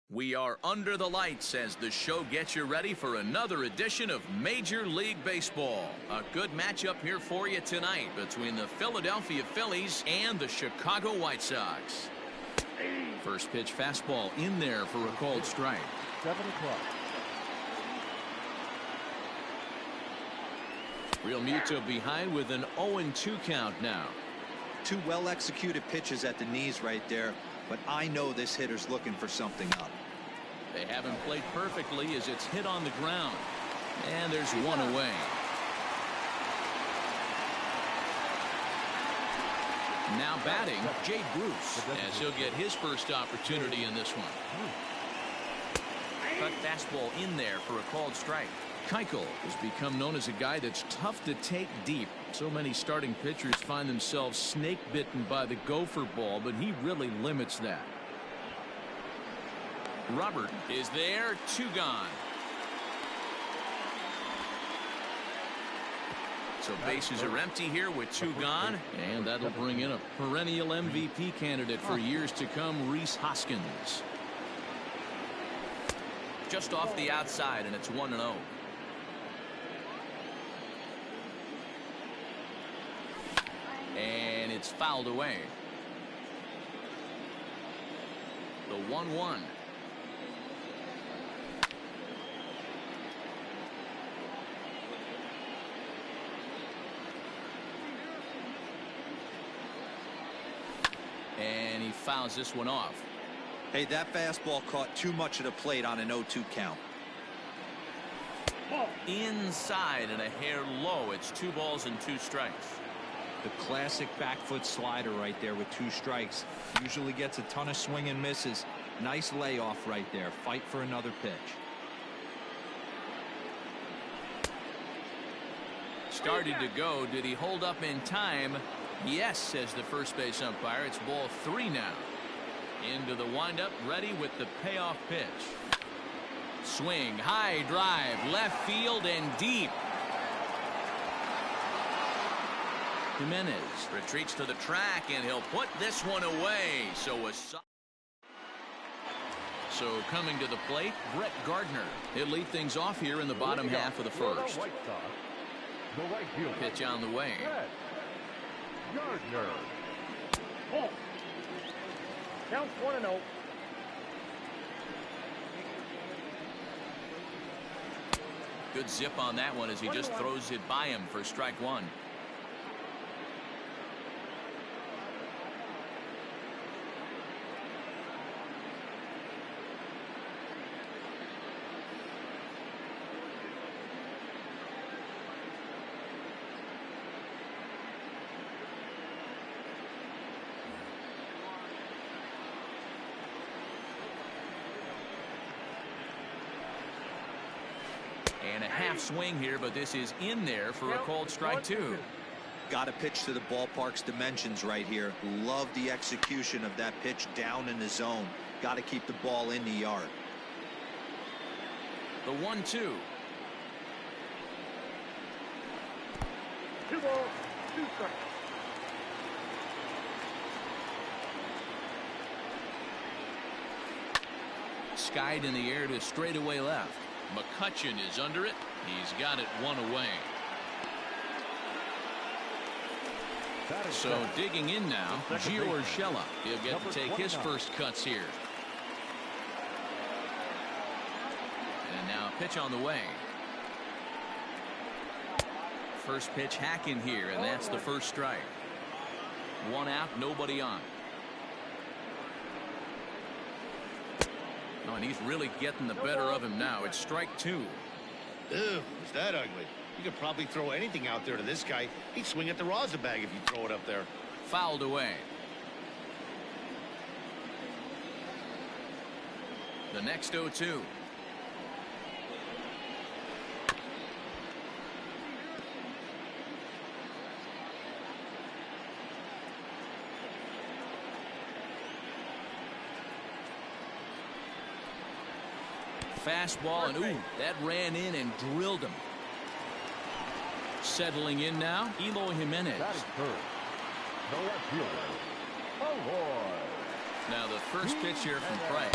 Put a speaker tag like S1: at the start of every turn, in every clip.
S1: We are under the lights as the show gets you ready for another edition of Major League Baseball. A good matchup here for you tonight between the Philadelphia Phillies and the Chicago White Sox. First pitch fastball in there for a called strike.
S2: 7 o'clock.
S1: Real Muto behind with an 0-2 count now.
S3: Two well-executed pitches at the knees right there, but I know this hitter's looking for something up.
S1: They haven't played perfectly as it's hit on the ground. And there's one away. Now batting, Jay Bruce, as he'll get his first opportunity in this one. Cut fastball in there for a called strike. Keuchel has become known as a guy that's tough to take deep. So many starting pitchers find themselves snake bitten by the gopher ball, but he really limits that. Robert is there, 2 gone. So bases are empty here with 2 gone, and that'll bring in a perennial MVP candidate for years to come, Rhys Hoskins. Just off the outside, and it's 1-0. And it's fouled away. The 1-1. And he fouls this one off.
S3: Hey, that fastball caught too much of the plate on an 0-2 count.
S1: Inside and a hair low. It's 2 balls and 2 strikes.
S3: The classic back foot slider right there with 2 strikes. Usually gets a ton of swing and misses. Nice layoff right there. Fight for another pitch.
S1: Started to go. Did he hold up in time? Yes, says the first base umpire. It's ball 3 now. Into the windup, ready with the payoff pitch. Swing, high drive, left field and deep. Jimenez retreats to the track, and he'll put this one away. So coming to the plate, Brett Gardner. He'll lead things off here in the bottom half of the first. Pitch on the way.
S2: Gardner. Oh. Counts 1-0.
S1: Good zip on that one as he just throws it by him for strike 1. And a half swing here, but this is in there for a called strike 2.
S3: Got to pitch to the ballpark's dimensions right here. Love the execution of that pitch down in the zone. Got to keep the ball in the yard.
S1: The 1-2.
S2: 2 balls, 2 strikes.
S1: Skied in the air to straightaway left. McCutchen is under it. He's got it 1 away. So digging in now, Gio Urshela. He'll get to take his first cuts here. And now a pitch on the way. First pitch hack in here, and that's the first strike. 1 out, nobody on. Oh, and he's really getting the better of him now. It's strike 2.
S4: Ew, is that ugly? You could probably throw anything out there to this guy. He'd swing at the rosin bag if you throw it up there.
S1: Fouled away. The next 0-2. Fastball, and ooh, that ran in and drilled him. Settling in now, Eloy Jimenez.
S2: That is first. The left fielder, Eloy.
S1: Now the first pitch here from Price.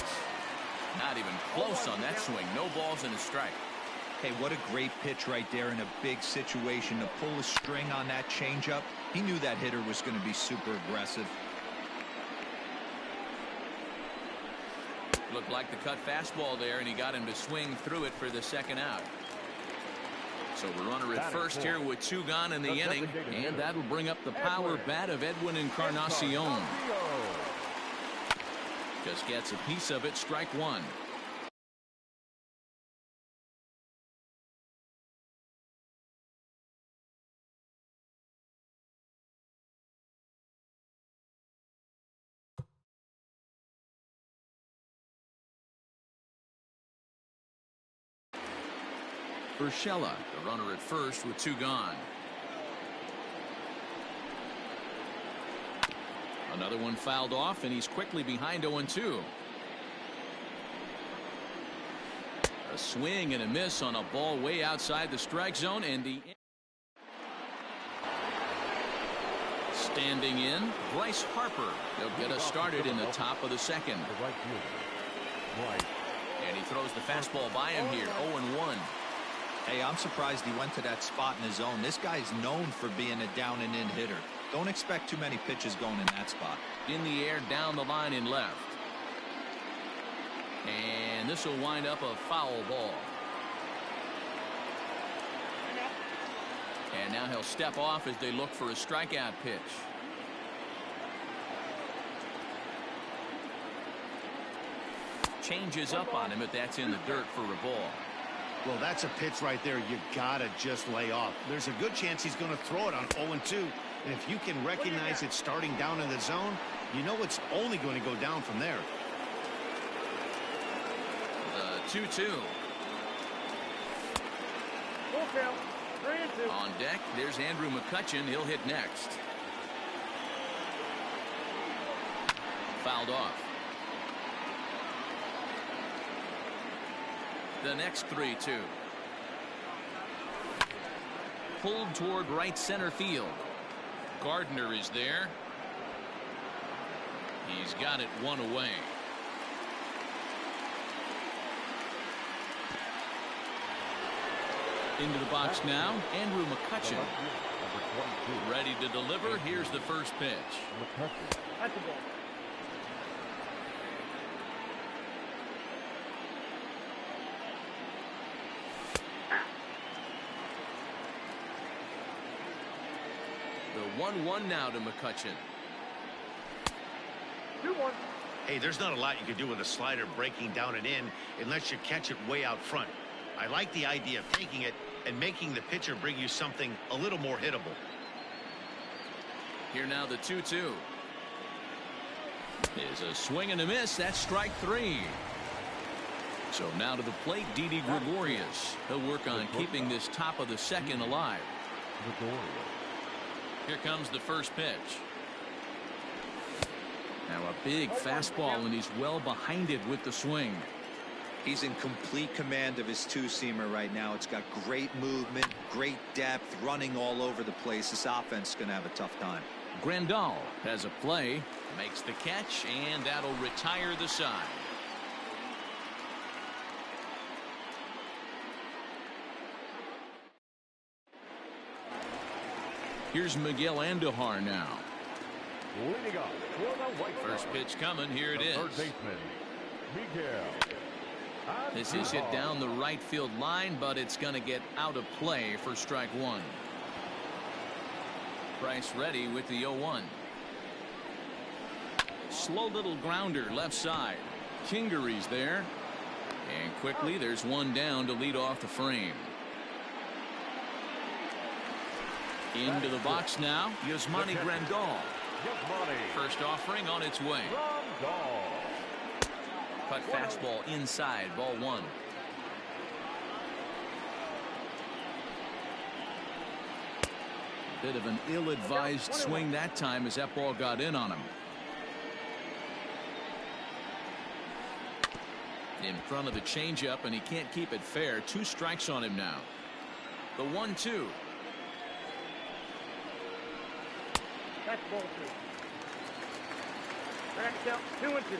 S1: Not even close on that swing. No balls and a strike.
S3: Hey, what a great pitch right there in a big situation to pull a string on that changeup. He knew that hitter was going to be super aggressive.
S1: Looked like the cut fastball there, and he got him to swing through it for the second out. So the runner at first here with 2 gone in the inning, and that'll bring up the power bat of Edwin Encarnacion. Just gets a piece of it, strike 1. Urshela, the runner at first with 2 gone. Another one fouled off, and he's quickly behind 0-2. A swing and a miss on a ball way outside the strike zone, and the standing in, Bryce Harper. They'll get us started in the top of the second. And he throws the fastball by him here, 0-1.
S3: Hey, I'm surprised he went to that spot in his zone. This guy's known for being a down and in hitter. Don't expect too many pitches going in that spot.
S1: In the air, down the line and left. And this will wind up a foul ball. And now he'll step off as they look for a strikeout pitch. Changes up on him, but that's in the dirt for a ball.
S4: Well, that's a pitch right there you gotta just lay off. There's a good chance he's going to throw it on 0-2. And if you can recognize it starting down in the zone, you know it's only going to go down from there.
S1: The 2-2.
S2: Full count. 3-2.
S1: On deck, there's Andrew McCutchen. He'll hit next. Fouled off. The next 3-2. Pulled toward right center field. Gardner is there. He's got it 1 away. Into the box now, Andrew McCutchen. Ready to deliver. Here's the first pitch.
S2: That's the ball.
S1: The 1-1 now to McCutchen.
S2: 2-1.
S4: Hey, there's not a lot you can do with a slider breaking down and in unless you catch it way out front. I like the idea of taking it and making the pitcher bring you something a little more hittable.
S1: Here now the 2-2. Is a swing and a miss. That's strike 3. So now to the plate, Didi Gregorius. He'll work on keeping this top of the second alive. Here comes the first pitch. Now a big fastball, and he's well behind it with the swing.
S3: He's in complete command of his two-seamer right now. It's got great movement, great depth, running all over the place. This offense is going to have a tough time.
S1: Grandal has a play, makes the catch, and that'll retire the side. Here's Miguel Andujar now.
S2: Leading off for the White
S1: First
S2: Sox,
S1: pitch coming. Here it
S2: the
S1: is.
S2: third baseman, Miguel.
S1: This is hit down the right field line, but it's going to get out of play for strike 1. Price ready with the 0-1. Slow little grounder left side. Kingery's there. And quickly there's one down to lead off the frame. Into the box now, Yasmani Grandal. First offering on its way. Cut fastball inside, ball 1. Bit of an ill-advised swing that time as that ball got in on him. In front of the changeup, and he can't keep it fair. 2 strikes on him now. The 1-2.
S2: That's ball 2. Back count 2-2.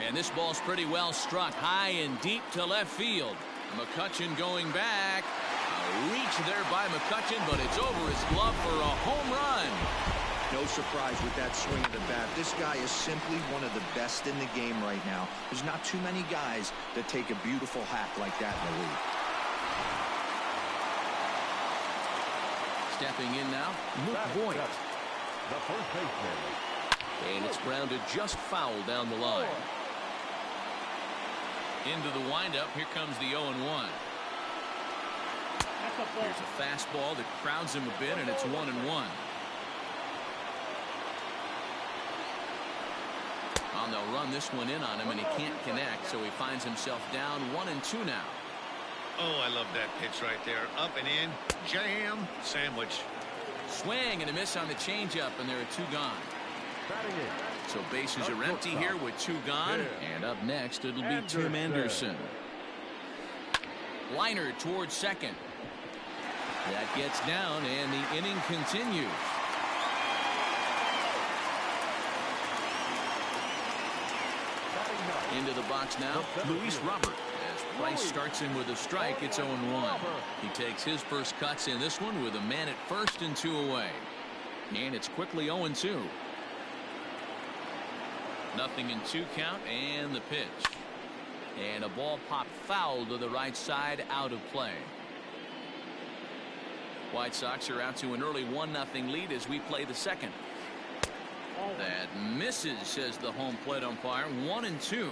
S1: And this ball's pretty well struck high and deep to left field. McCutchen going back. A reach there by McCutchen, but it's over his glove for a home run.
S3: No surprise with that swing of the bat. This guy is simply one of the best in the game right now. There's not too many guys that take a beautiful hack like that in the league.
S1: Stepping in now, Luke Voigt.
S2: The first baseman.
S1: And it's grounded just foul down the line. Into the windup, here comes the 0-1. Here's a fastball that crowds him a bit, and it's 1-1. They'll run this one in on him, and he can't connect, so he finds himself down 1-2 now.
S4: Oh, I love that pitch right there. Up and in, jam, sandwich.
S1: Swing and a miss on the changeup, and there are 2 gone.
S2: Batting in.
S1: So bases are empty here with 2 gone, and up next it'll be Tim Anderson. Liner towards second. That gets down, and the inning continues. Into the box now, Luis Robert. As Price starts him with a strike, it's 0-1. He takes his first cuts in this one with a man at first and 2 away. And it's quickly 0-2. Nothing in 2 count, and the pitch. And a ball popped foul to the right side, out of play. White Sox are out to an early 1-0 lead as we play the second. That misses, says the home plate umpire. 1-2.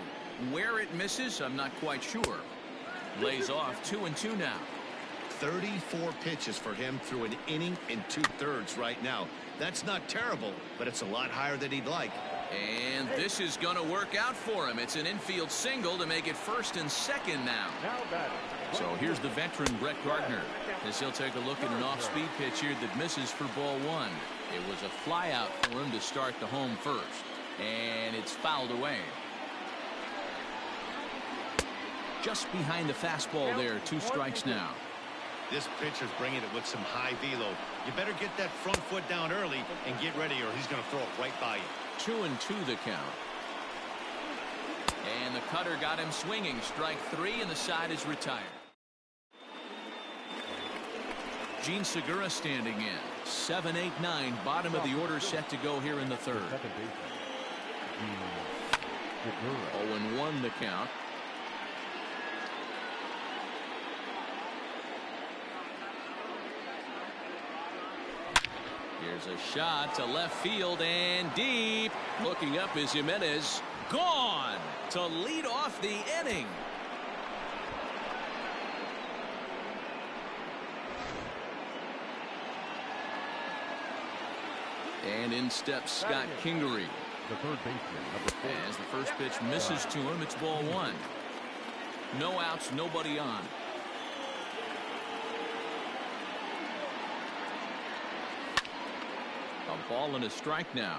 S1: Where it misses, I'm not quite sure. Lays off 2-2 now.
S4: 34 pitches for him through an inning and 2/3 right now. That's not terrible, but it's a lot higher than he'd like.
S1: And this is going to work out for him. It's an infield single to make it first and second now. So here's the veteran Brett Gardner as he'll take a look at an off-speed pitch here that misses for ball 1. It was a fly out for him to start the home first, and it's fouled away. Just behind the fastball there, 2 strikes now.
S4: This pitcher's bringing it with some high velo. You better get that front foot down early and get ready, or he's going to throw it right by you.
S1: 2-2 the count. And the cutter got him swinging. Strike 3, and the side is retired. Gene Segura standing in. 7-8-9, bottom of the order set to go here in the 3rd. 0-1 the count. Here's a shot to left field and deep. Looking up is Jimenez. Gone to lead off the inning. And in steps Scott Kingery.
S2: The third baseman, number 4.
S1: As the first pitch misses to him, it's ball 1. No outs, nobody on. A ball and a strike now.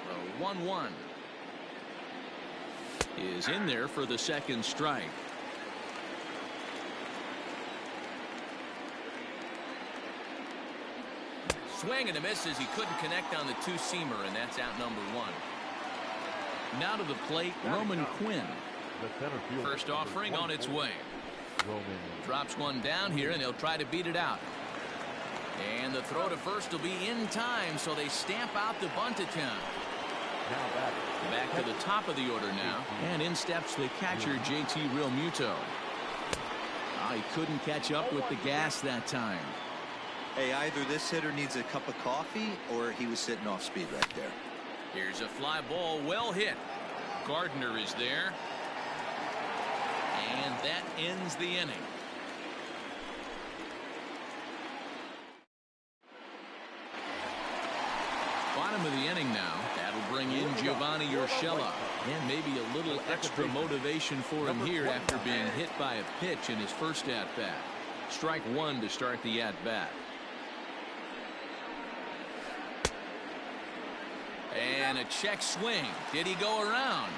S1: The 1-1 is in there for the second strike. Swing and a miss as he couldn't connect on the 2-seamer, and that's out number 1. Now to the plate, Roman Quinn. First offering on its way. Drops one down here, and they'll try to beat it out. And the throw to first will be in time, so they stamp out the bunt attempt. Back to the top of the order now, and in steps the catcher, JT Realmuto. He couldn't catch up with the gas that time.
S3: Hey, either this hitter needs a cup of coffee or he was sitting off speed right there.
S1: Here's a fly ball, well hit. Gardner is there. And that ends the inning. Bottom of the inning now. That'll bring in Giovanni Urshela. And maybe a little extra motivation for him here after being hit by a pitch in his first at-bat. Strike 1 to start the at-bat. And a check swing. Did he go around?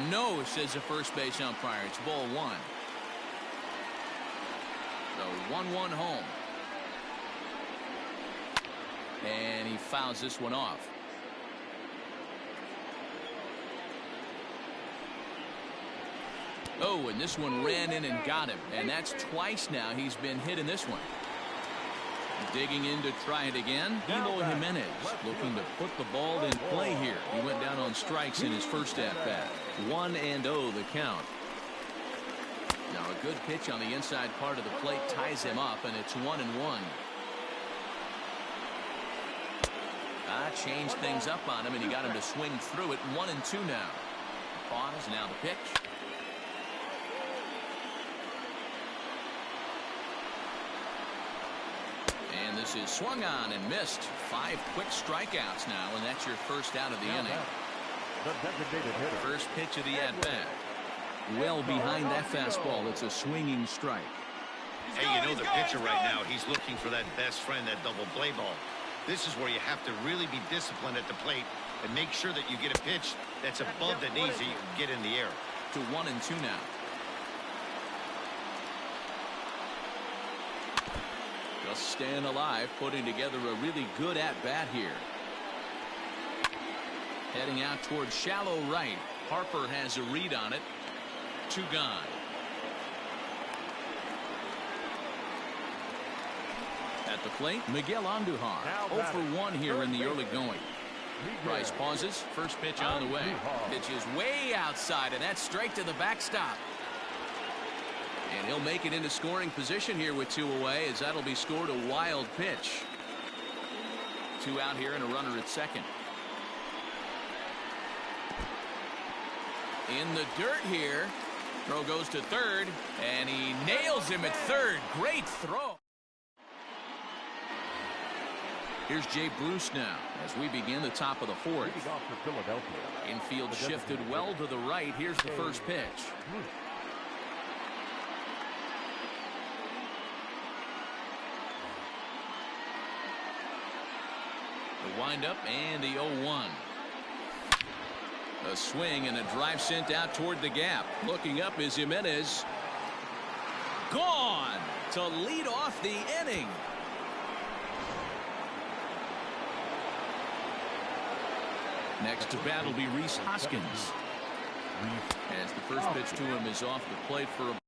S1: No, says the first base umpire. It's ball 1. The 1-1 home. And he fouls this one off. Oh, and this one ran in and got him. And that's twice now he's been hit in this one. Digging in to try it again. Eloy Jimenez looking to put the ball in play here. He went down on strikes in his first at-bat. 1-0 the count. Now a good pitch on the inside part of the plate ties him up, and it's 1-1. Changed things up on him, and he got him to swing through it. 1-2 now. Pause, now the pitch. And this is swung on and missed. 5 quick strikeouts now, and that's your first out of the inning. First pitch of the at-bat. Well behind that fastball. It's a swinging strike.
S4: Hey, you know the pitcher right now, he's looking for that best friend, that double play ball. This is where you have to really be disciplined at the plate and make sure that you get a pitch that's above the knees that you can get in the air.
S1: To 1-2 now. Just staying alive, putting together a really good at-bat here. Heading out towards shallow right. Harper has a read on it. 2 gone. At the plate, Miguel Andujar. 0 for 1 here in the early going. Price pauses. First pitch on the way. Pitch is way outside, and that's straight to the backstop. And he'll make it into scoring position here with 2 away, as that'll be scored a wild pitch. 2 out here and a runner at second. In the dirt here. Throw goes to third, and he nails him at third. Great throw. Here's Jay Bruce now as we begin the top of the 4th. Infield shifted well to the right. Here's the first pitch. The windup and the 0-1. A swing and a drive sent out toward the gap. Looking up is Jimenez. Gone to lead off the inning. Next to bat will be Rhys Hoskins. As the first pitch to him is off the plate for a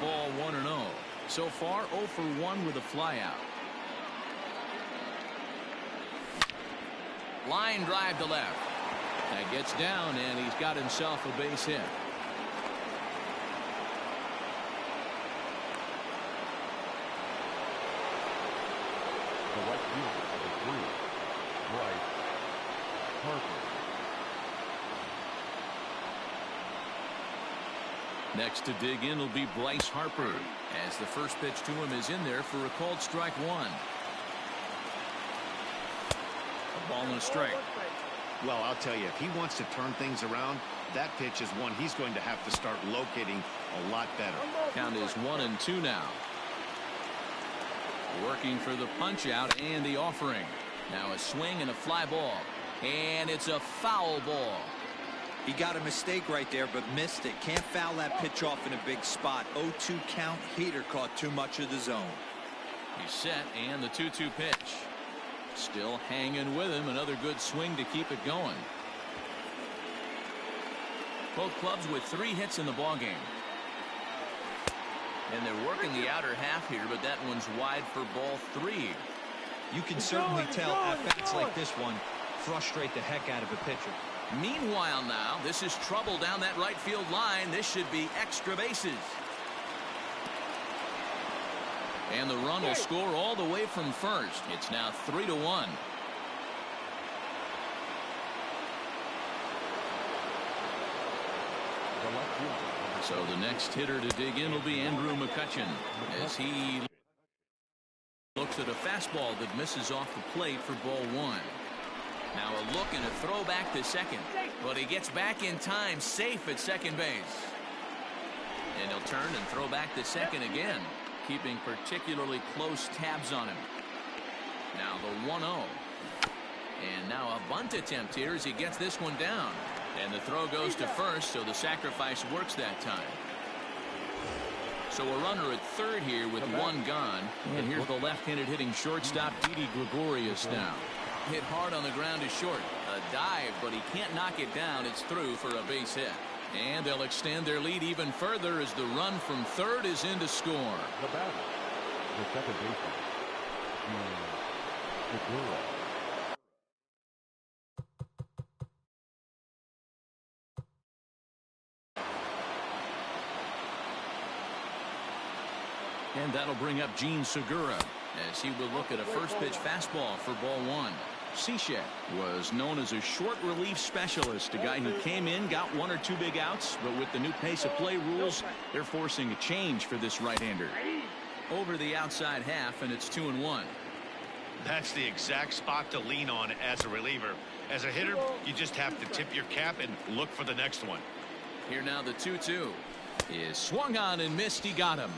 S1: ball 1-0. So far 0 for 1 with a flyout. Line drive to left. That gets down, and he's got himself a base hit.
S2: The right fielder, number 3, Bryce Harper.
S1: Next to dig in will be Bryce Harper, as the first pitch to him is in there for a called strike 1. A ball and a strike.
S4: Well, I'll tell you, if he wants to turn things around, that pitch is one he's going to have to start locating a lot better.
S1: Count is 1-2 now. Working for the punch out and the offering. Now a swing and a fly ball. And it's a foul ball.
S3: He got a mistake right there, but missed it. Can't foul that pitch off in a big spot. 0-2 count. Heater caught too much of the zone.
S1: He's set, and the 2-2 pitch. Still hanging with him. Another good swing to keep it going. Both clubs with 3 hits in the ballgame. And they're working the outer half here, but that one's wide for ball 3.
S3: You can certainly tell at-bats like this one frustrate the heck out of a pitcher.
S1: Meanwhile now, this is trouble down that right field line. This should be extra bases. And the run will score all the way from first. It's now 3-1. So the next hitter to dig in will be Andrew McCutchen, as he looks at a fastball that misses off the plate for ball 1. Now a look and a throw back to second, but he gets back in time, safe at second base. And he'll turn and throw back to second again, keeping particularly close tabs on him. Now the 1-0. And now a bunt attempt here as he gets this one down. And the throw goes to first, so the sacrifice works that time. So a runner at third here with one gone. And here's the left-handed hitting shortstop, Didi Gregorius now. Hit hard on the ground is short. A dive, but he can't knock it down. It's through for a base hit. And they'll extend their lead even further as the run from third is in to score.
S2: The batter, the second baseman, Segura.
S1: And that'll bring up Gene Segura as he will look at a first pitch fastball for ball one. Cishek was known as a short relief specialist, a guy who came in, got one or two big outs, but with the new pace of play rules, they're forcing a change for this right-hander. Over the outside half, and it's 2-1.
S4: That's the exact spot to lean on as a reliever. As a hitter, you just have to tip your cap and look for the next one.
S1: Here now the 2-2 is swung on and missed. He got him.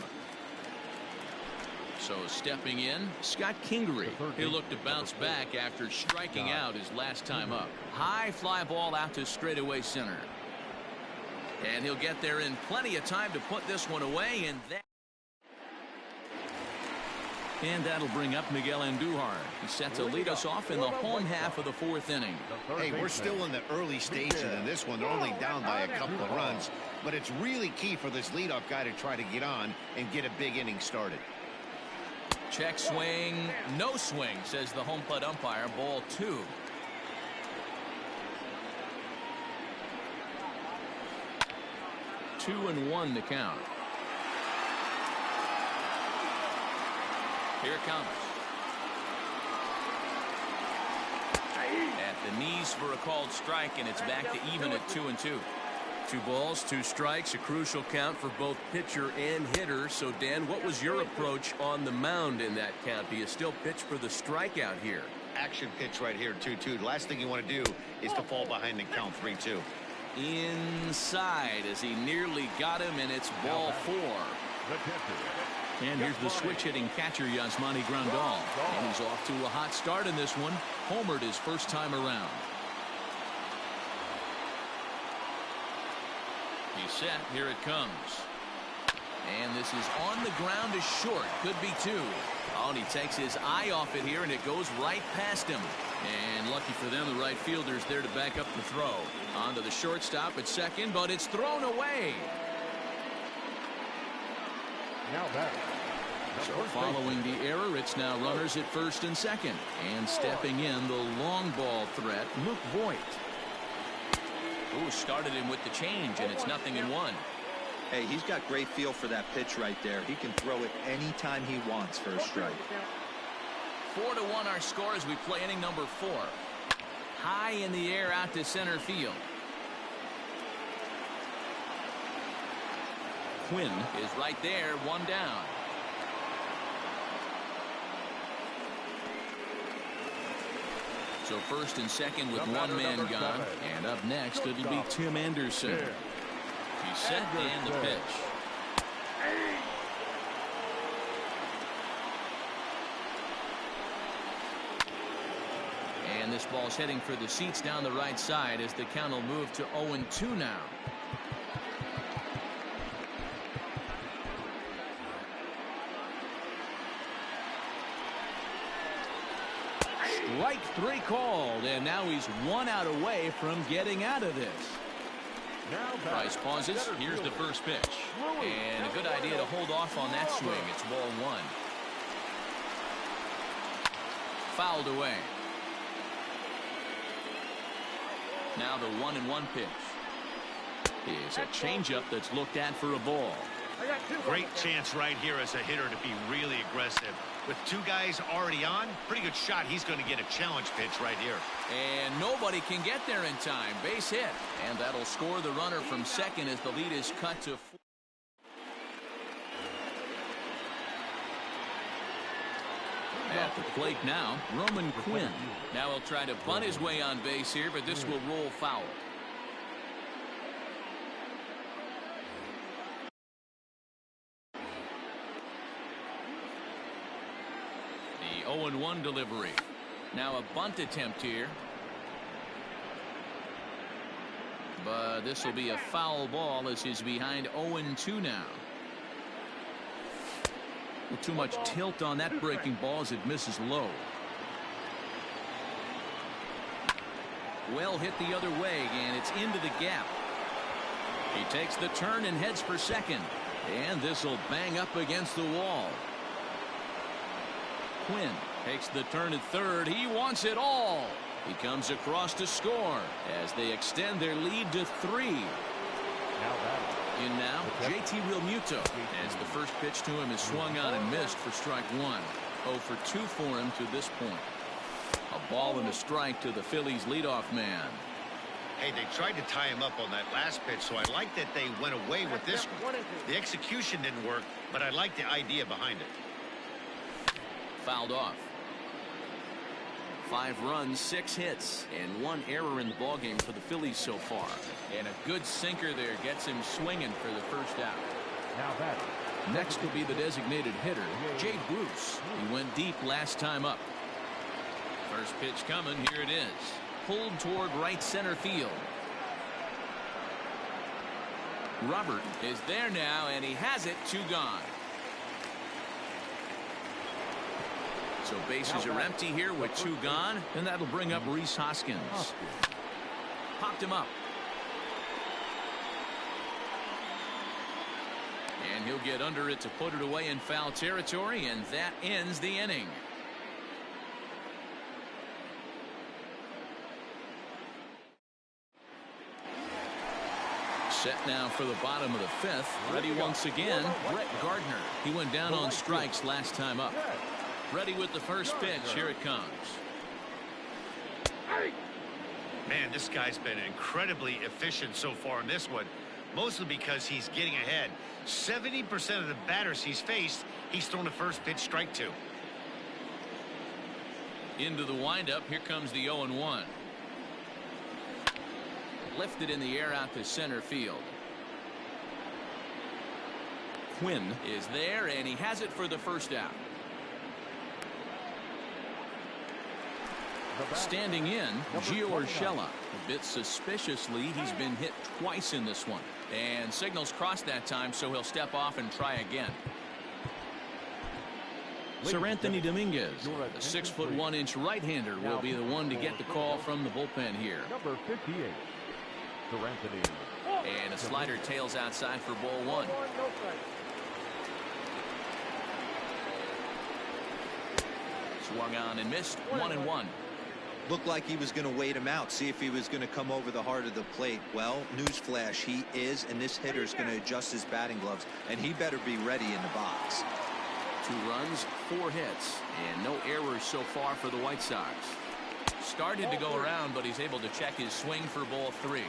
S1: So stepping in, Scott Kingery. He'll look to bounce back after striking out his last time up. High fly ball out to straightaway center. And he'll get there in plenty of time to put this one away. And that'll bring up Miguel Andujar. He's set to lead us off in the home half of the fourth inning.
S4: Hey, we're still in the early stages in this one. They're only down by a couple of runs. But it's really key for this leadoff guy to try to get on and get a big inning started.
S1: Check swing, no swing, says the home plate umpire. Ball two. Two and one to count. Here it comes. At the knees for a called strike, and it's back to even at 2-2. 2 balls, 2 strikes, a crucial count for both pitcher and hitter. So, Dan, what was your approach on the mound in that count? Do you still pitch for the strikeout here?
S4: Action pitch right here, 2-2. The last thing you want to do is to fall behind and count 3-2.
S1: Inside as he nearly got him, and it's ball 4. And here's the switch-hitting catcher, Yasmani Grandal. And he's off to a hot start in this one. Homered his first time around. He's set. Here it comes. And this is on the ground is short. Could be 2. Oh, and he takes his eye off it here, and it goes right past him. And lucky for them, the right fielder's there to back up the throw. On to the shortstop at second, but it's thrown away.
S2: Now batter.
S1: So following the error, it's now runners at first and second. And stepping in, the long ball threat, Luke Voigt. Ooh, started him with the change, and it's 0-1.
S3: Hey, he's got great feel for that pitch right there. He can throw it anytime he wants for a strike.
S1: 4-1 our score as we play inning number 4. High in the air out to center field. Quinn is right there, 1 down. So first and second with 1 man gone. And up next, it'll be Tim Anderson. He's set and the pitch. And this ball's heading for the seats down the right side as the count will move to 0-2 now. Strike 3 called, and now he's 1 out away from getting out of this. Price pauses. Here's the first pitch. And a good idea to hold off on that swing. It's ball 1. Fouled away. Now the 1-1 pitch is a changeup that's looked at for a ball.
S4: Great chance right here as a hitter to be really aggressive. With 2 guys already on, pretty good shot. He's going to get a challenge pitch right here.
S1: And nobody can get there in time. Base hit. And that'll score the runner from second as the lead is cut to 4. At the plate now, Roman Quinn. Now he'll try to bunt his way on base here, but this will roll foul. The 0-1 delivery. Now a bunt attempt here. But this will be a foul ball as he's behind 0-2 now. Well, too much tilt on that breaking ball as it misses low. Well hit the other way, and it's into the gap. He takes the turn and heads for second. And this will bang up against the wall. Quinn takes the turn at third. He wants it all. He comes across to score as they extend their lead to 3. In now, JT Realmuto, as the first pitch to him is swung on and missed for strike 1. 0 for 2 for him to this point. A ball and a strike to the Phillies leadoff man.
S4: Hey, they tried to tie him up on that last pitch, so I like that they went away with this one. The execution didn't work, but I like the idea behind it.
S1: Fouled off. 5 runs, 6 hits, and 1 error in the ballgame for the Phillies so far. And a good sinker there gets him swinging for the first out.
S2: Now that.
S1: Next will be the designated hitter, Jay Bruce. He went deep last time up. First pitch coming. Here it is. Pulled toward right center field. Robert is there now, and he has it. 2 gone. So bases are empty here with 2 gone, and that'll bring up Rhys Hoskins. Popped him up. And he'll get under it to put it away in foul territory, and that ends the inning. Set now for the bottom of the 5th. Ready once again, Brett Gardner. He went down on strikes last time up. Ready with the first pitch. Here it comes.
S4: Man, this guy's been incredibly efficient so far in this one, mostly because he's getting ahead. 70% of the batters he's faced, he's thrown the first pitch strike to.
S1: Into the windup. Here comes the 0-1. Lifted in the air out to center field. Quinn is there, and he has it for the first out. Standing in, Gio Urshela. A bit suspiciously, he's been hit twice in this one. And signals crossed that time, so he'll step off and try again. Sir Anthony Dominguez, the 6'1" right-hander, will be the one to get the call from the bullpen here.
S2: Number 58. Sir Anthony.
S1: And a slider tails outside for ball 1. Swung on and missed. 1-1.
S3: Looked like he was going to wait him out, see if he was going to come over the heart of the plate. Well, newsflash, he is, and this hitter's going to adjust his batting gloves, and he better be ready in the box.
S1: 2 runs, 4 hits, and no errors so far for the White Sox. Started to go around, but he's able to check his swing for ball 3.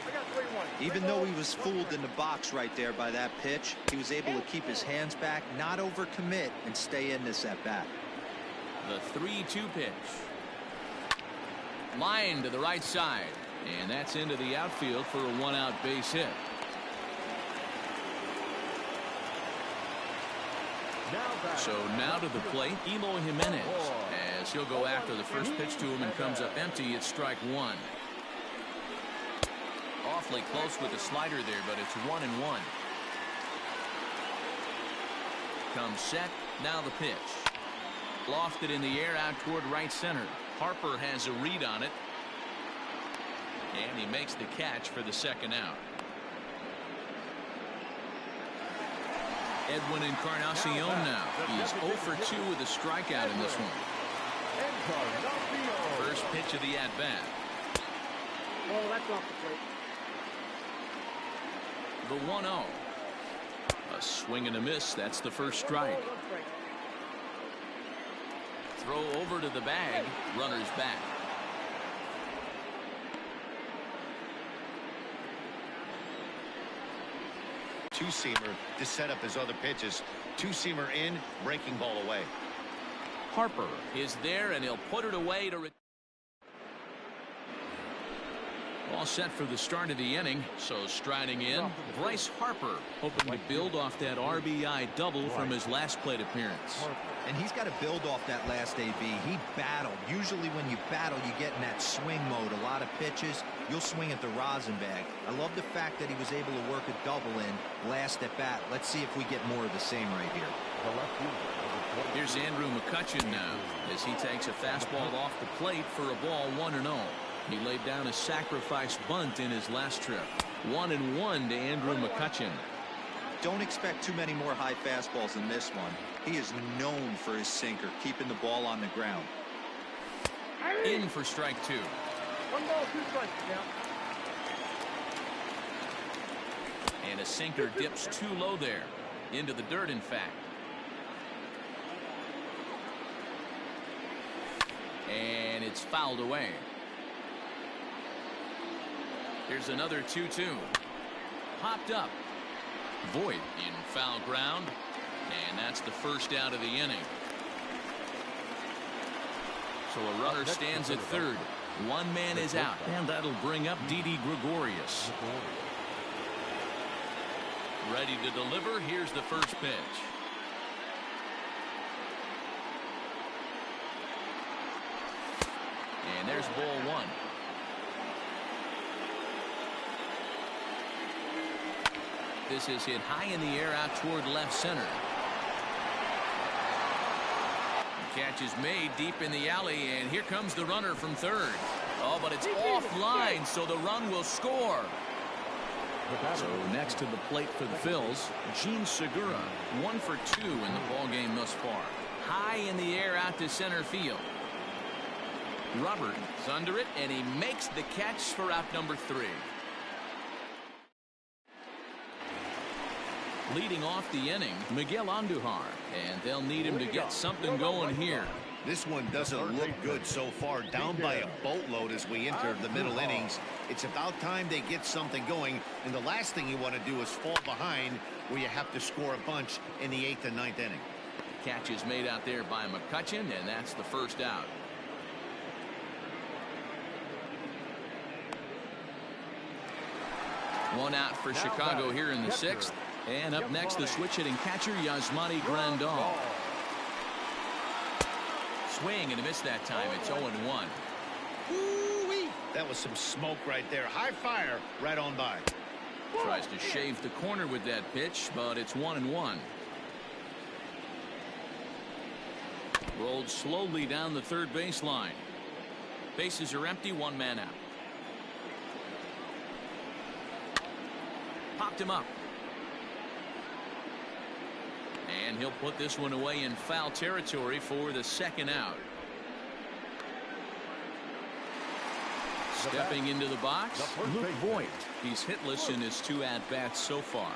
S3: Even though he was fooled in the box right there by that pitch, he was able to keep his hands back, not overcommit, and stay in this at bat.
S1: The 3-2 pitch. Line to the right side, and that's into the outfield for a 1-out base hit. So now to the plate, Eloy Jimenez, as he'll go after the first pitch to him and comes up empty. It's strike 1. Awfully close with the slider there, but it's 1-1. Comes set, now the pitch. Lofted in the air out toward right center. Harper has a read on it, and he makes the catch for the second out. Edwin Encarnacion now. He's 0 for 2 with a strikeout in this one. First pitch of the at-bat.
S5: Oh, that's off the plate.
S1: The 1-0. A swing and a miss. That's the first strike. Throw over to the bag. Runner's back.
S4: Two-seamer to set up his other pitches. Two-seamer in, breaking ball away.
S1: Harper is there, and he'll put it away to All set for the start of the inning. So striding in, Bryce Harper, hoping to build off that RBI double from his last plate appearance.
S3: And he's got to build off that last AB. He battled. Usually when you battle, you get in that swing mode. A lot of pitches, you'll swing at the rosin bag. I love the fact that he was able to work a double in last at bat. Let's see if we get more of the same right here.
S1: Here's Andrew McCutchen now as he takes a fastball off the plate for a ball 1-0. He laid down a sacrifice bunt in his last trip. 1-1 to Andrew McCutchen.
S3: Don't expect too many more high fastballs in this one. He is known for his sinker, keeping the ball on the ground.
S1: In for strike 2.
S5: 1 ball, 2 strikes now.
S1: And a sinker dips too low there. Into the dirt, in fact. And it's fouled away. Here's another 2-2. Popped up. Voit in foul ground. And that's the first out of the inning. So a runner stands at third. One man is out. And that'll bring up Didi Gregorius. Ready to deliver. Here's the first pitch. And there's ball 1. This is hit high in the air out toward left center. The catch is made deep in the alley, and here comes the runner from third. Oh, but it's offline, so the run will score. So next to the plate for the Phils, Gene Segura, 1 for 2 in the ball game thus far. High in the air out to center field. Robert is under it, and he makes the catch for out number 3. Leading off the inning, Miguel Andujar, and they'll need him to get something going here.
S4: This one doesn't look good so far, down by a boatload as we enter the middle innings. It's about time they get something going, and the last thing you want to do is fall behind where you have to score a bunch in the 8th and 9th inning.
S1: Catch is made out there by McCutchen, and that's the first out. One out for Chicago here in the 6th. And up next, the switch-hitting catcher, Yasmani Grandal. Swing and a miss that time. It's 0-1.
S4: Woo-wee. That was some smoke right there. High fire right on by.
S1: Tries to shave the corner with that pitch, but it's 1-1. Rolled slowly down the third baseline. Bases are empty, 1 man out. Popped him up. And he'll put this one away in foul territory for the second out. Stepping into the box, Luke Voit. He's hitless in his 2 at-bats so far.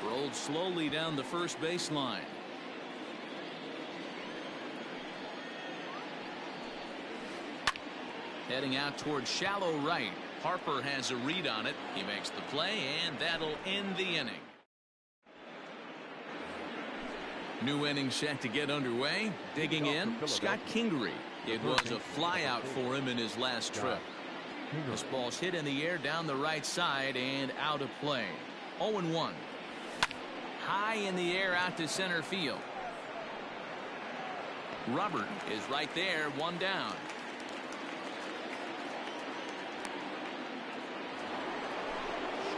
S1: Rolled slowly down the first baseline. Heading out toward shallow right. Harper has a read on it. He makes the play, and that'll end the inning. New inning set to get underway. Digging in, Scott Kingery. It was a flyout for him in his last trip. This ball's hit in the air down the right side and out of play. 0-1. High in the air out to center field. Robert is right there, 1 down.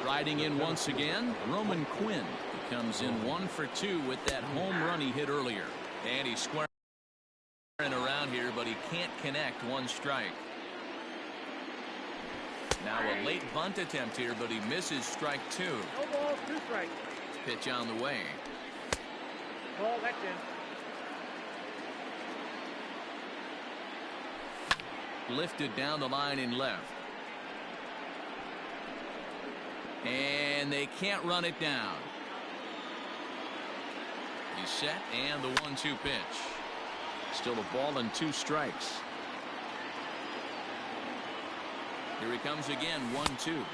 S1: Riding in once again, Roman Quinn. He comes in 1 for 2 with that home run he hit earlier. And he's squaring around here, but he can't connect. 1 strike. Now a late bunt attempt here, but he misses strike 2.
S5: No ball, 2 strikes.
S1: Pitch on the way.
S5: Ball, that's in.
S1: Lifted down the line in left. And they can't run it down. He's set, and the 1-2 pitch. Still a ball and 2 strikes. Here he comes again, 1-2.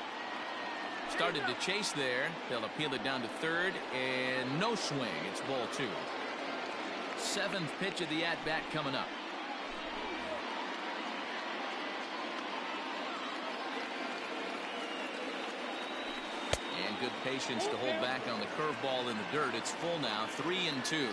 S1: Started to chase there. They'll appeal it down to third, and no swing. It's ball 2. 7th pitch of the at-bat coming up. And good patience to hold back on the curveball in the dirt. It's full now, 3-2.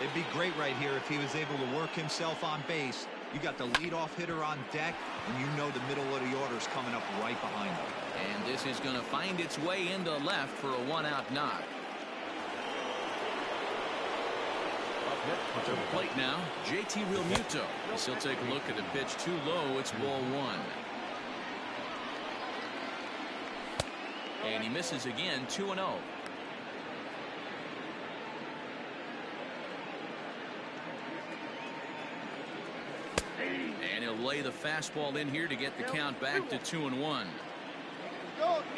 S3: It'd be great right here if he was able to work himself on base. You got the leadoff hitter on deck, and you know the middle of the order is coming up right behind him.
S1: And this is going to find its way into left for a one-out knock. To the plate now, JT Realmuto. As he'll take a look at the pitch too low. It's ball one. And he misses again, 2-0. And he'll lay the fastball in here to get the count back to 2-1.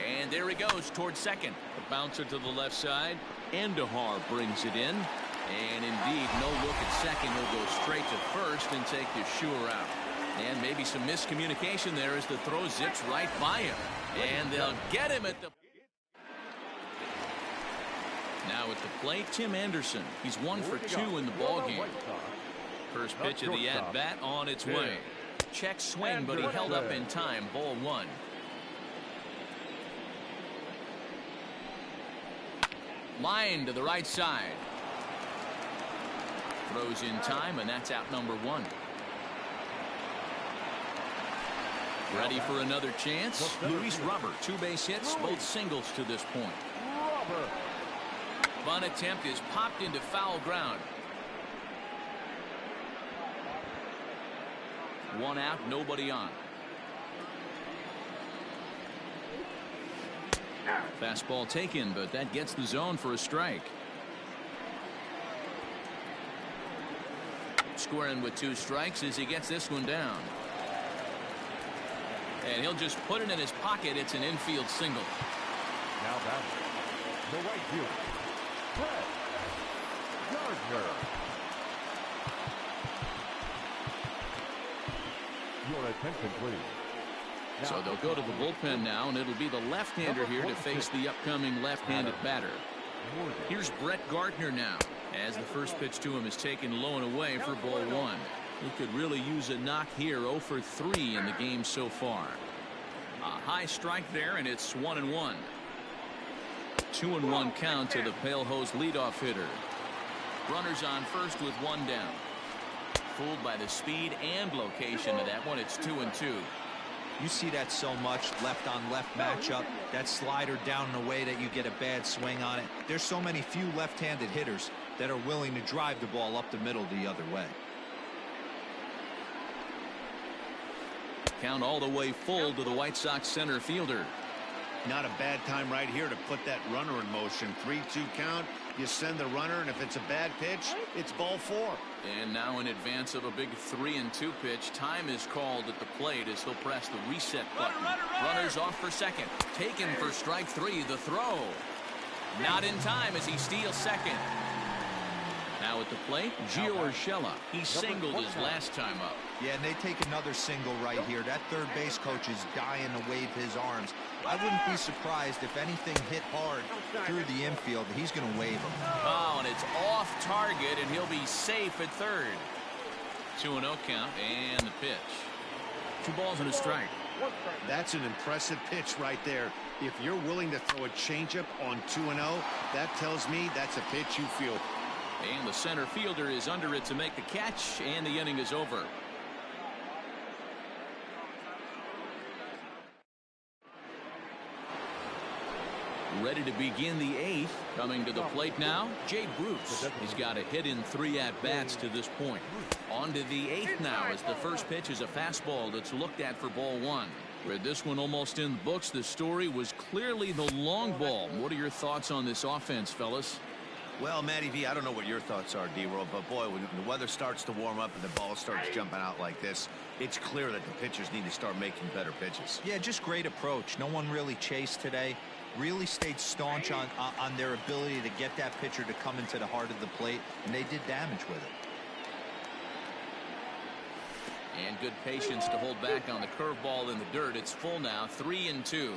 S1: And there he goes towards second. A bouncer to the left side. Andahar brings it in. And indeed, no look at second. He'll go straight to first and take the sure out. And maybe some miscommunication there as the throw zips right by him. And they'll get him at the... Now at the plate, Tim Anderson. He's 1 for 2 in the ballgame. First pitch of the at-bat on its way. Check swing, but he held up in time. Ball one. Line to the right side. Throws in time, and that's out number one. Ready for another chance. Luis Robert, 2 base hits, both singles to this point. Bunt attempt is popped into foul ground. 1 out, nobody on. Fastball taken, but that gets the zone for a strike. Squaring with 2 strikes as he gets this one down. And he'll just put it in his pocket. It's an infield single.
S2: Now back. The right fielder, Brett Gardner. Your attention, please.
S1: So they'll go to the bullpen now, and it'll be the left-hander here to face the upcoming left-handed batter. Here's Brett Gardner now, as the first pitch to him is taken low and away for ball one. He could really use a knock here. 0 for 3 in the game so far. A high strike there, and it's 1-1. 2-1 count to the Pale Hose leadoff hitter. Runners on first with 1 down. Fooled by the speed and location of that one. It's 2-2.
S3: You see that so much, left on left matchup. That slider down in a way that you get a bad swing on it. There's so many few left-handed hitters that are willing to drive the ball up the middle the other way.
S1: Count all the way full to the White Sox center fielder.
S4: Not a bad time right here to put that runner in motion. 3-2 count. You send the runner, and if it's a bad pitch, it's ball 4.
S1: And now in advance of a big 3-2 pitch, time is called at the plate as he'll press the reset button. Runners off for second. Taken for strike 3. The throw. Not in time as he steals second. Now at the plate, Gio Urshela. He singled his last time up.
S3: Yeah, and they take another single right here. That third base coach is dying to wave his arms. I wouldn't be surprised if anything hit hard through the infield. He's going to wave him.
S1: Oh, and it's off target, and he'll be safe at third. 2-0 count, and the pitch. 2 balls and a strike.
S4: That's an impressive pitch right there. If you're willing to throw a changeup on 2-0, that tells me that's a pitch you feel.
S1: And the center fielder is under it to make the catch, and the inning is over. Ready to begin the 8th. Coming to the plate now, Jay Bruce. He's got a hit in 3 at-bats to this point. On to the 8th now as the first pitch is a fastball that's looked at for ball 1. With this one almost in the books, the story was clearly the long ball. What are your thoughts on this offense, fellas?
S4: Well, Matty V, I don't know what your thoughts are, D-Roll, but boy, when the weather starts to warm up and the ball starts jumping out like this, it's clear that the pitchers need to start making better pitches.
S3: Yeah, just great approach. No one really chased today. Really stayed staunch on their ability to get that pitcher to come into the heart of the plate, and they did damage with it.
S1: And good patience to hold back on the curveball in the dirt. It's full now, 3-2.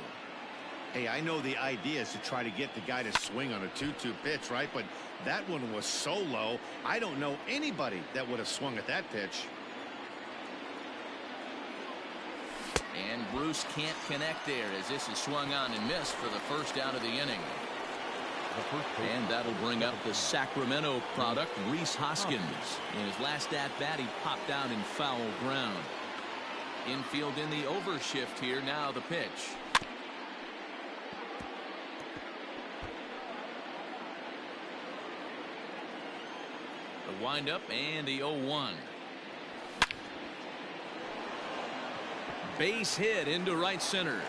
S4: Hey, I know the idea is to try to get the guy to swing on a 2-2 pitch, right? But that one was so low, I don't know anybody that would have swung at that pitch.
S1: And Bruce can't connect there as this is swung on and missed for the first out of the inning. And that'll bring up the Sacramento product, Rhys Hoskins. In his last at-bat, he popped out in foul ground. Infield in the overshift here. Now the pitch. The windup and the 0-1. Base hit into right center.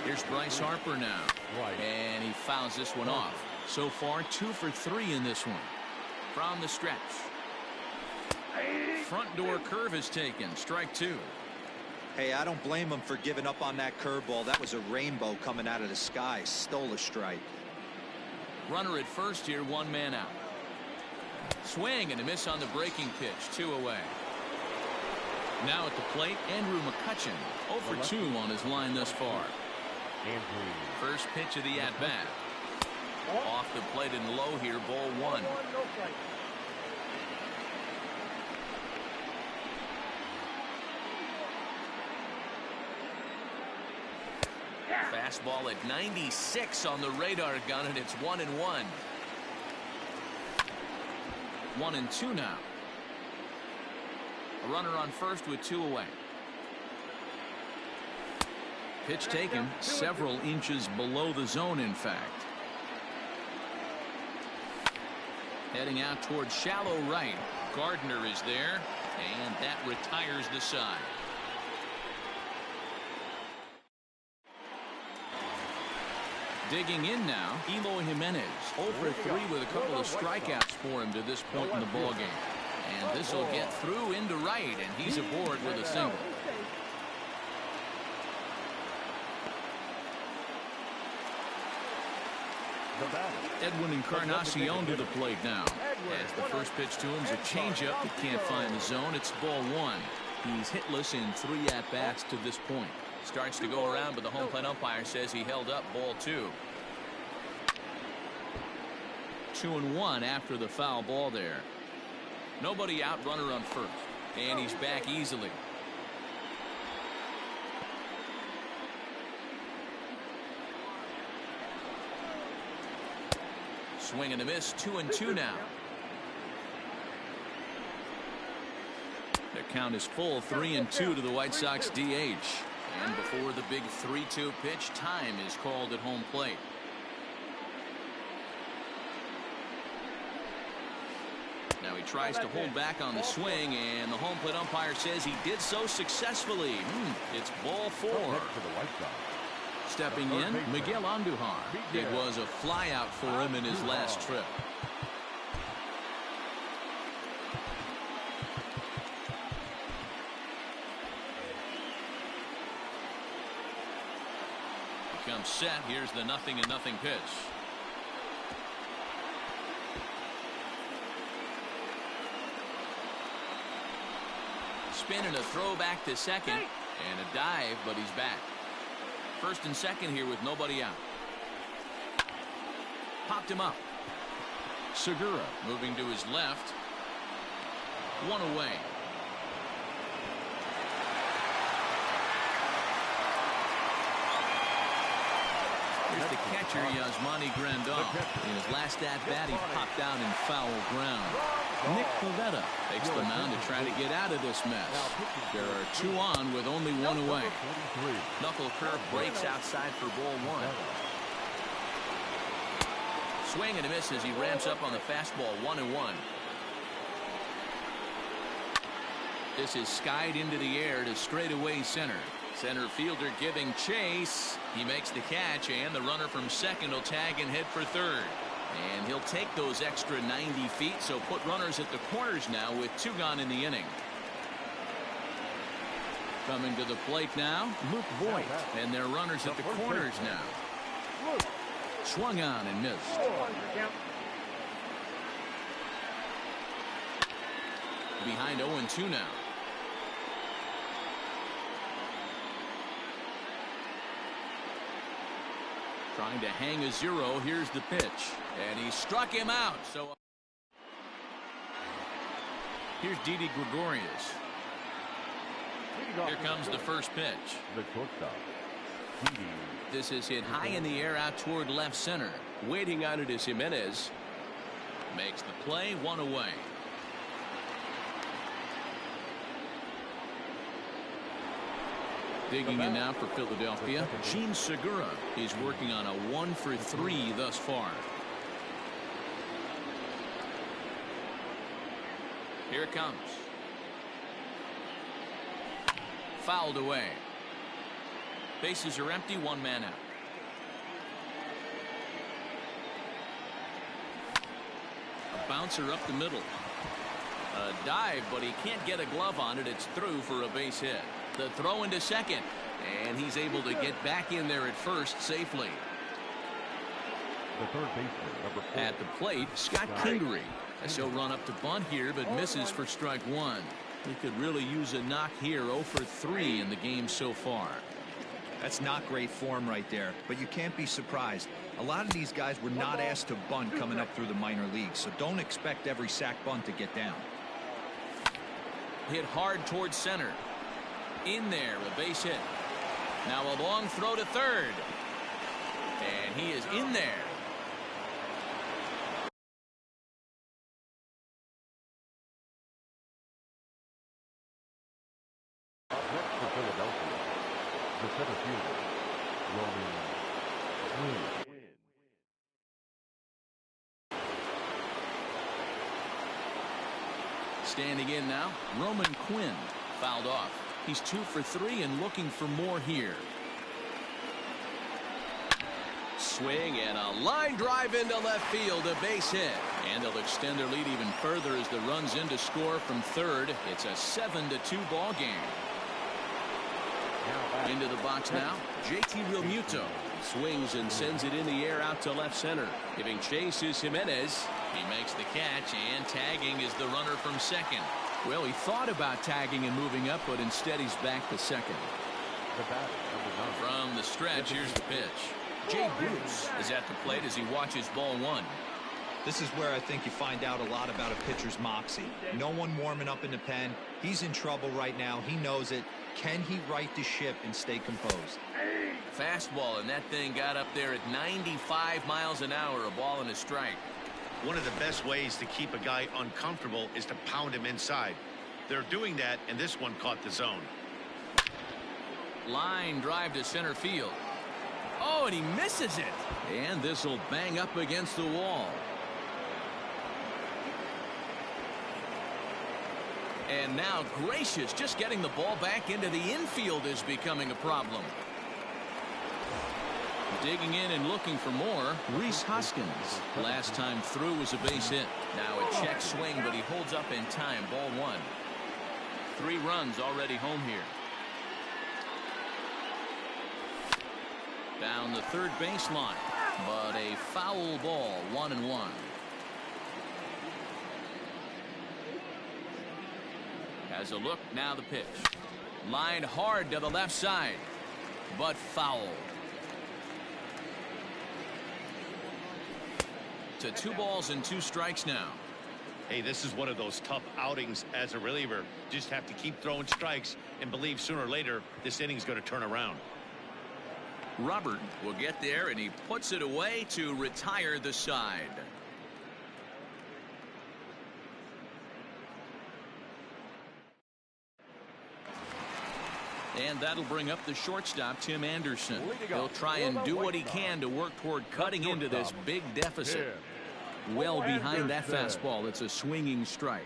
S1: Here's Bryce Harper now. And he fouls this one off. So far, 2 for 3 in this one. From the stretch. Front door curve is taken. Strike 2.
S3: Hey, I don't blame him for giving up on that curveball. That was a rainbow coming out of the sky. Stole a strike.
S1: Runner at first here, 1 man out. Swing and a miss on the breaking pitch. 2 away. Now at the plate, Andrew McCutchen. 0 for 2 on his line thus far. First pitch of the at-bat. Off the plate and low here, ball 1. Fastball at 96 on the radar gun, and it's 1-1. 1-2 now. A runner on first with 2 away. Pitch taken several inches below the zone, in fact. Heading out towards shallow right. Gardner is there, and that retires the side. Digging in now, Eloy Jimenez. 0 for 3 with a couple of strikeouts for him to this point in the ballgame. And this will get through into right, and he's aboard with a single. Edwin Encarnacion to the plate now. As the first pitch to him is a changeup that can't find the zone. It's ball 1. He's hitless in 3 at-bats to this point. Starts to go around, but the home plate umpire says he held up ball 2. 2-1 after the foul ball there. Nobody out, runner on first. And he's back easily. Swing and a miss. 2-2 now. The count is full. 3-2 to the White Sox DH. And before the big 3-2 pitch, time is called at home plate. Now he tries to hold back on the swing, and the home plate umpire says he did so successfully. It's ball 4. Stepping in, Miguel Andujar. It was a flyout for him in his last trip. Becomes set. Here's the 0-0 pitch. Spin and a throw back to second, and a dive, but he's back. First and second here with nobody out. Popped him up. Segura moving to his left. 1 away. Here's the catcher, Yasmani Grandal. In his last at-bat, he popped out in foul ground. Nick Pivetta takes the mound to try to get out of this mess. There are 2 on with only 1 away. Knuckle curve breaks outside for ball 1. Swing and a miss as he ramps up on the fastball. 1-1. This is skied into the air to straightaway center. Center fielder giving chase. He makes the catch, and the runner from second will tag and head for third. And he'll take those extra 90 feet, so put runners at the corners now with 2 gone in the inning. Coming to the plate now, Luke Voigt. And their runners at the corners now. Swung on and missed. Behind 0-2 now. Trying to hang a 0. Here's the pitch. And he struck him out. So Here's Didi Gregorius. Here comes the first pitch.
S2: The shortstop.
S1: This is hit high in the air out toward left center.
S6: Waiting on it is Jimenez.
S1: Makes the play, one away. Digging in now for Philadelphia, Gene Segura is working on a 1-for-3 thus far. Here it comes. Fouled away. Bases are empty, one man out. A bouncer up the middle. A dive, but he can't get a glove on it. It's through for a base hit. The throw into second, and he's able to get back in there at first safely.
S2: The third baseman, number 4.
S1: At the plate, Scott Kingery. As he'll run up to bunt here, but misses for strike one. He could really use a knock here. 0 for 3 in the game so far.
S3: That's not great form right there, but you can't be surprised. A lot of these guys were not asked to bunt coming up through the minor leagues, so don't expect every sac bunt to get down.
S1: Hit hard towards center. In there, a base hit. Now a long throw to third. And he is in there.
S2: Next for Philadelphia, the center fielder, Roman Quinn.
S1: Standing in now, Roman Quinn. Fouled off. He's 2 for 3 and looking for more here. Swing and a line drive into left field, a base hit. And they'll extend their lead even further as the run's in to score from third. It's a 7-2 ball game. Into the box now, JT Realmuto.
S6: Swings and sends it in the air out to left center. Giving chase is Jimenez.
S1: He makes the catch, and tagging is the runner from second. Well, he thought about tagging and moving up, but instead he's back to second.
S2: The batter, number 9.
S1: From the stretch, here's the pitch. Jay Bruce is at the plate as he watches ball one.
S3: This is where I think you find out a lot about a pitcher's moxie. No one warming up in the pen. He's in trouble right now. He knows it. Can he right the ship and stay composed?
S1: Fastball, and that thing got up there at 95 miles an hour, a ball and a strike.
S4: One of the best ways to keep a guy uncomfortable is to pound him inside. They're doing that, and this one caught the zone.
S1: Line drive to center field. Oh, and he misses it. And this will bang up against the wall. And now Gracious just getting the ball back into the infield is becoming a problem. Digging in and looking for more, Rhys Hoskins. Last time through was a base hit. Now a check swing, but he holds up in time. Ball one. 3 runs already home here. Down the third baseline, but a foul ball, 1-1. Has a look, now the pitch. Lined hard to the left side, but foul. To 2 balls and 2 strikes now.
S4: Hey, this is one of those tough outings as a reliever. Just have to keep throwing strikes and believe sooner or later this inning's going to turn around.
S1: Robert will get there, and he puts it away to retire the side. And that'll bring up the shortstop, Tim Anderson. He'll try and do what he can to work toward cutting into this big deficit. Well behind that fastball. It's a swinging strike.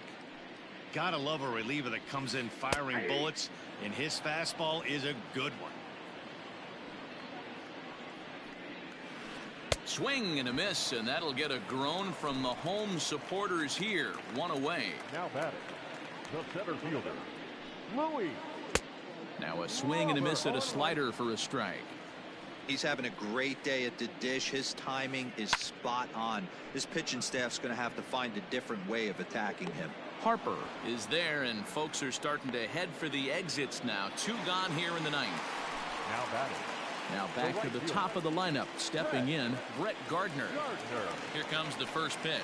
S4: Gotta love a reliever that comes in firing bullets, and his fastball is a good one.
S1: Swing and a miss, and that'll get a groan from the home supporters here. 1 away.
S2: Now batting, the center fielder, Louis.
S1: Now a swing and a miss at a slider for a strike.
S3: He's having a great day at the dish. His timing is spot on. His pitching staff's going to have to find a different way of attacking him.
S1: Harper is there, and folks are starting to head for the exits now. 2 gone here in the 9th.
S2: Now batting.
S1: Now back to the top of the lineup. Stepping in, Brett Gardner. Here comes the first pitch.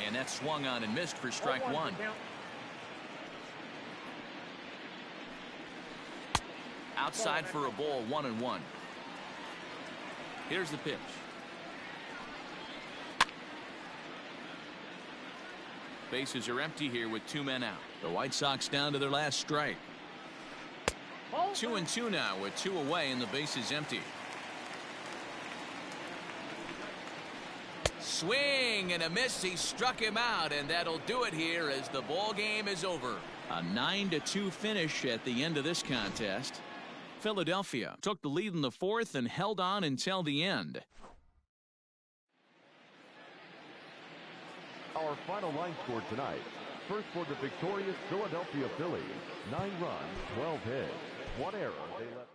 S1: And that swung on and missed for strike one. Outside for a ball, 1-1. Here's the pitch. Bases are empty here with 2 men out. The White Sox down to their last strike. 2-2 now with 2 away and the base is empty. Swing and a miss. He struck him out, and that'll do it here as the ball game is over. A 9-2 finish at the end of this contest. Philadelphia took the lead in the 4th and held on until the end.
S2: Our final line score tonight. First for the victorious Philadelphia Phillies, 9 runs, 12 hits, 1 error. They left